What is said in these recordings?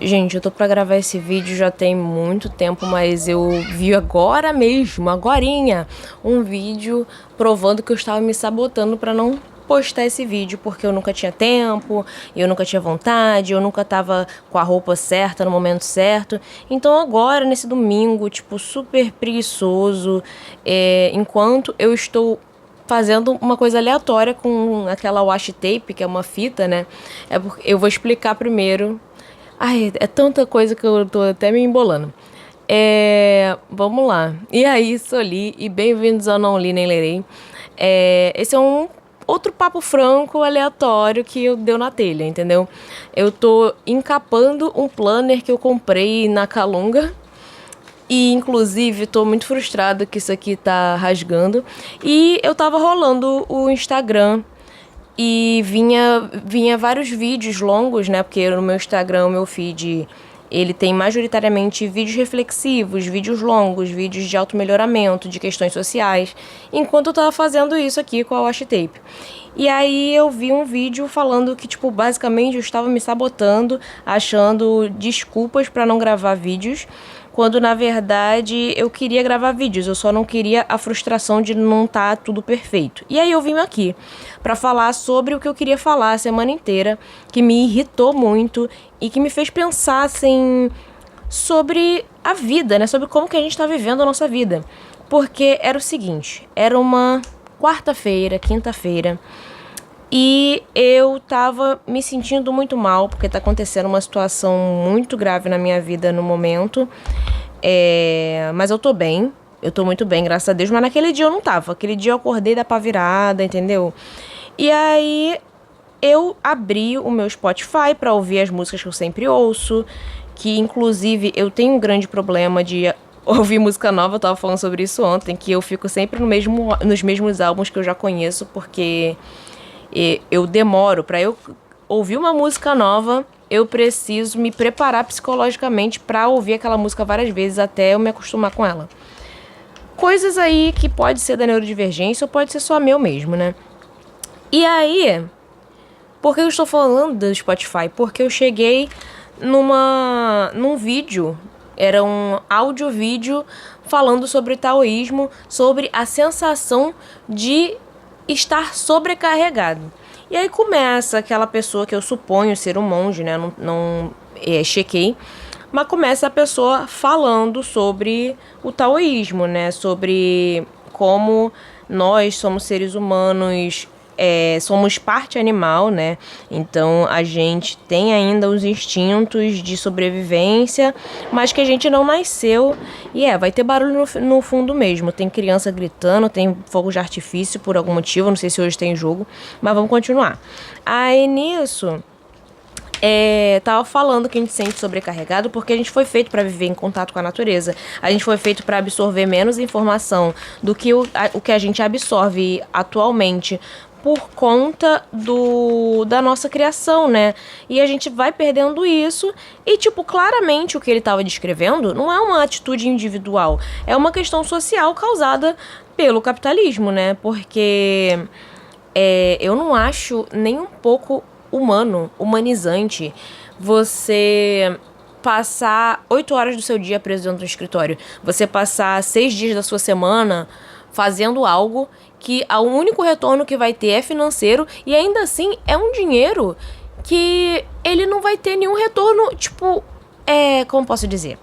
Gente, eu tô pra gravar esse vídeo já tem muito tempo, mas eu vi agora mesmo, agorinha, um vídeo provando que eu estava me sabotando pra não postar esse vídeo, porque eu nunca tinha tempo, eu nunca tinha vontade, eu nunca tava com a roupa certa no momento certo. Então agora, nesse domingo, tipo, super preguiçoso, enquanto eu estou fazendo uma coisa aleatória com aquela washi tape, que é uma fita, né? Porque eu vou explicar primeiro. Ai, é tanta coisa que eu tô até me embolando. Vamos lá. E aí, Soli, e bem-vindos ao Não Li Nem Lerei. Esse é um outro papo franco, aleatório que eu deu na telha, entendeu? Eu tô encapando um planner que eu comprei na Calunga. E, inclusive, tô muito frustrada que isso aqui tá rasgando. E eu tava rolando o Instagram e vinha vários vídeos longos, né? Porque no meu Instagram, o meu feed, ele tem majoritariamente vídeos reflexivos, vídeos longos, vídeos de automelhoramento, de questões sociais, enquanto eu tava fazendo isso aqui com a washi tape. E aí eu vi um vídeo falando que, tipo, basicamente eu estava me sabotando, achando desculpas pra não gravar vídeos, quando na verdade eu queria gravar vídeos, eu só não queria a frustração de não estar tudo perfeito. E aí eu vim aqui pra falar sobre o que eu queria falar a semana inteira, que me irritou muito e que me fez pensar assim sobre a vida, né, sobre como que a gente tá vivendo a nossa vida. Porque era o seguinte, era uma quarta-feira, quinta-feira, e eu tava me sentindo muito mal, porque tá acontecendo uma situação muito grave na minha vida no momento. Mas eu tô bem, eu tô muito bem, graças a Deus. Mas naquele dia eu não tava. Aquele dia eu acordei da pá virada, entendeu? E aí eu abri o meu Spotify pra ouvir as músicas que eu sempre ouço. Que inclusive eu tenho um grande problema de ouvir música nova, eu tava falando sobre isso ontem, que eu fico sempre nos mesmos álbuns que eu já conheço, porque eu demoro pra eu ouvir uma música nova, eu preciso me preparar psicologicamente pra ouvir aquela música várias vezes até eu me acostumar com ela. Coisas aí que pode ser da neurodivergência ou pode ser só meu mesmo, né? E aí, por que eu estou falando do Spotify? Porque eu cheguei num vídeo, era um áudio-vídeo falando sobre taoísmo, sobre a sensação de estar sobrecarregado. E aí começa aquela pessoa que eu suponho ser um monge, né? Não chequei. Mas começa a pessoa falando sobre o taoísmo, né? Sobre como nós somos seres humanos, somos parte animal, né? Então a gente tem ainda os instintos de sobrevivência, mas que a gente não nasceu. E vai ter barulho no fundo mesmo. Tem criança gritando, tem fogo de artifício por algum motivo. Não sei se hoje tem jogo, mas vamos continuar. Aí nisso, tava falando que a gente se sente sobrecarregado porque a gente foi feito para viver em contato com a natureza. A gente foi feito para absorver menos informação do que o que a gente absorve atualmente por conta da nossa criação, né? E a gente vai perdendo isso e, tipo, claramente o que ele tava descrevendo não é uma atitude individual, é uma questão social causada pelo capitalismo, né? Porque eu não acho nem um pouco humanizante, você passar 8 horas do seu dia preso dentro do escritório, você passar 6 dias da sua semana fazendo algo que o único retorno que vai ter é financeiro, e ainda assim é um dinheiro que ele não vai ter nenhum retorno, tipo, como posso dizer?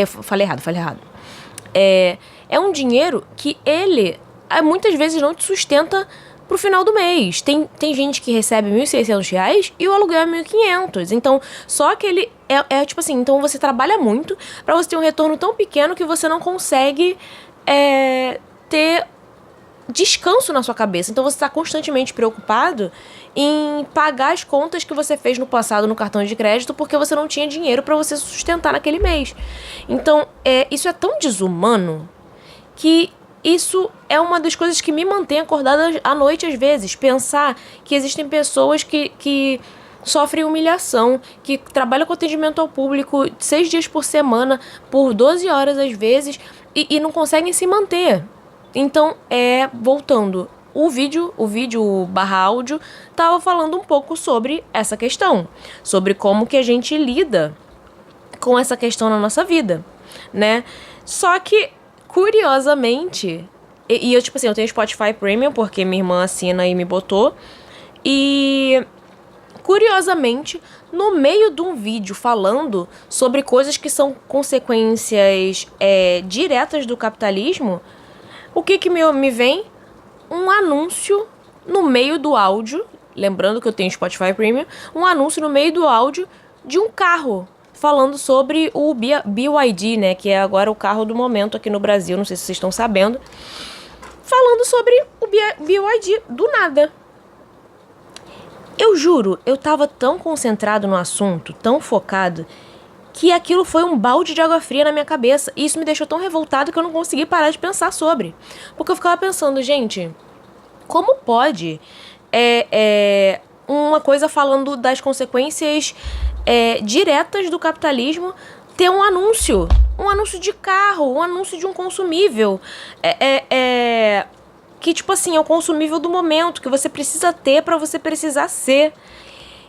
Falei errado. É um dinheiro que ele muitas vezes não te sustenta pro final do mês. Tem gente que recebe R$ 1.600 e o aluguel é 1.500. Então, só que ele tipo assim, então você trabalha muito pra você ter um retorno tão pequeno que você não consegue ter descanso na sua cabeça. Então você tá constantemente preocupado em pagar as contas que você fez no passado no cartão de crédito porque você não tinha dinheiro pra você sustentar naquele mês. Então, isso é tão desumano que isso é uma das coisas que me mantém acordada à noite às vezes. Pensar que existem pessoas que sofrem humilhação, que trabalham com atendimento ao público 6 dias por semana, por 12 horas às vezes, e não conseguem se manter. Então, voltando, o vídeo barra áudio, tava falando um pouco sobre essa questão. Sobre como que a gente lida com essa questão na nossa vida, né? Só que, curiosamente... E eu, tipo assim, eu tenho Spotify Premium, porque minha irmã assina e me botou. E... curiosamente, no meio de um vídeo falando sobre coisas que são consequências diretas do capitalismo, o que me vem? Um anúncio no meio do áudio, lembrando que eu tenho Spotify Premium, um anúncio no meio do áudio de um carro, falando sobre o BYD, né, que é agora o carro do momento aqui no Brasil, não sei se vocês estão sabendo, falando sobre o BYD, do nada. Eu juro, eu tava tão concentrado no assunto, tão focado, que aquilo foi um balde de água fria na minha cabeça. E isso me deixou tão revoltado que eu não consegui parar de pensar sobre. Porque eu ficava pensando, gente, como pode uma coisa falando das consequências diretas do capitalismo ter um anúncio de carro, um anúncio de um consumível, que, tipo assim, é o consumível do momento, que você precisa ter pra você precisar ser.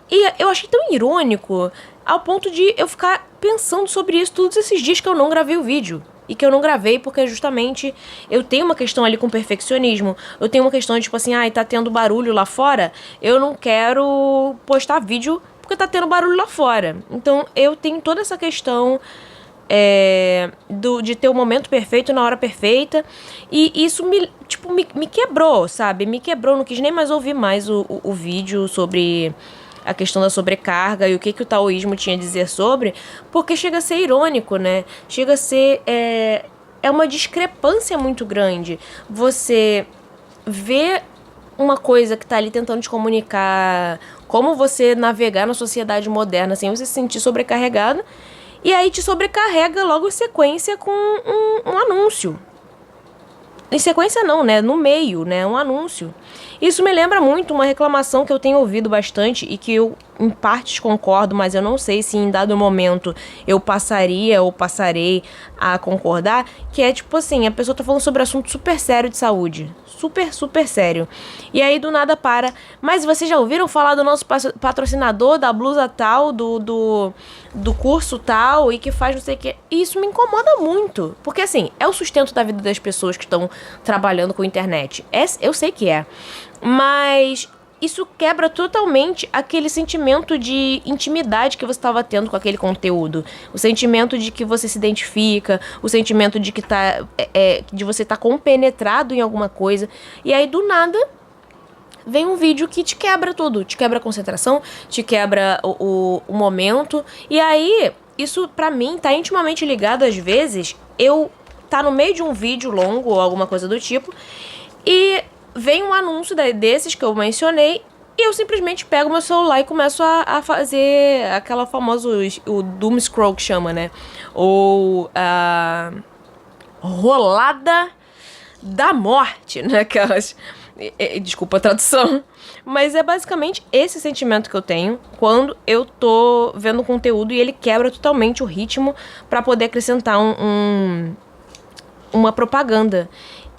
E eu achei tão irônico, ao ponto de eu ficar pensando sobre isso todos esses dias que eu não gravei o vídeo. E que eu não gravei porque justamente eu tenho uma questão ali com perfeccionismo. Eu tenho uma questão de, tipo assim, tá tendo barulho lá fora, eu não quero postar vídeo porque tá tendo barulho lá fora. Então eu tenho toda essa questão... de ter o momento perfeito na hora perfeita. E isso me quebrou, sabe? Me quebrou, não quis nem mais ouvir mais o vídeo sobre a questão da sobrecarga e o que o taoísmo tinha a dizer sobre, porque chega a ser irônico, né? Chega a ser... é uma discrepância muito grande. Você vê uma coisa que tá ali tentando te comunicar como você navegar na sociedade moderna sem você se sentir sobrecarregado. E aí te sobrecarrega logo em sequência com um anúncio. Em sequência não, né? No meio, né? Um anúncio. Isso me lembra muito uma reclamação que eu tenho ouvido bastante e que eu, em partes, concordo, mas eu não sei se em dado momento eu passaria ou passarei a concordar, que é tipo assim, a pessoa tá falando sobre assunto super sério de saúde. Super, super sério. E aí do nada para. Mas vocês já ouviram falar do nosso patrocinador, da blusa tal, do curso tal, e que faz não sei o que. E isso me incomoda muito. Porque assim, é o sustento da vida das pessoas que estão trabalhando com internet. Eu sei que é. Mas isso quebra totalmente aquele sentimento de intimidade que você estava tendo com aquele conteúdo. O sentimento de que você se identifica, o sentimento de que de você tá compenetrado em alguma coisa. E aí, do nada, vem um vídeo que te quebra tudo. Te quebra a concentração, te quebra o momento. E aí, isso pra mim tá intimamente ligado, às vezes, eu tá no meio de um vídeo longo ou alguma coisa do tipo, e vem um anúncio desses que eu mencionei e eu simplesmente pego meu celular e começo a fazer aquela famosa, o doom scroll que chama, né? Ou a rolada da morte, né? Aquelas... Desculpa a tradução. Mas é basicamente esse sentimento que eu tenho quando eu tô vendo o conteúdo e ele quebra totalmente o ritmo pra poder acrescentar uma propaganda.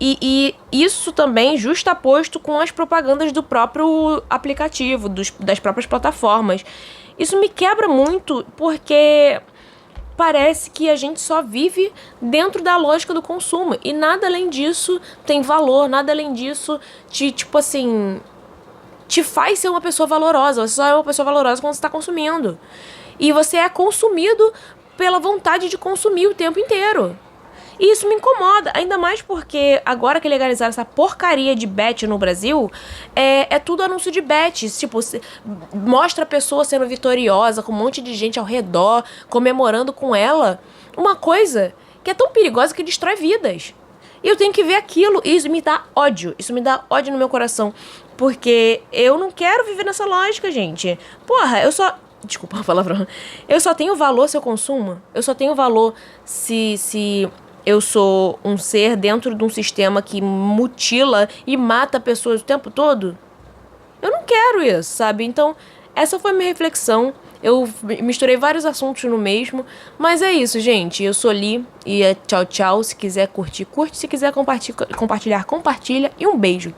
E isso também justaposto com as propagandas do próprio aplicativo, das próprias plataformas. Isso me quebra muito, porque parece que a gente só vive dentro da lógica do consumo. E nada além disso tem valor, nada além disso tipo assim, te faz ser uma pessoa valorosa. Você só é uma pessoa valorosa quando você está consumindo. E você é consumido pela vontade de consumir o tempo inteiro. E isso me incomoda, ainda mais porque agora que legalizaram essa porcaria de bet no Brasil, é tudo anúncio de bets. Tipo, mostra a pessoa sendo vitoriosa, com um monte de gente ao redor, comemorando com ela. Uma coisa que é tão perigosa que destrói vidas. E eu tenho que ver aquilo, e isso me dá ódio. Isso me dá ódio no meu coração. Porque eu não quero viver nessa lógica, gente. Porra, desculpa a palavra. Eu só tenho valor se eu consumo. Eu só tenho valor se eu sou um ser dentro de um sistema que mutila e mata pessoas o tempo todo. Eu não quero isso, sabe? Então, essa foi a minha reflexão. Eu misturei vários assuntos no mesmo. Mas é isso, gente. Eu sou Li e tchau, tchau. Se quiser curtir, curte. Se quiser compartilhar, compartilha. E um beijo.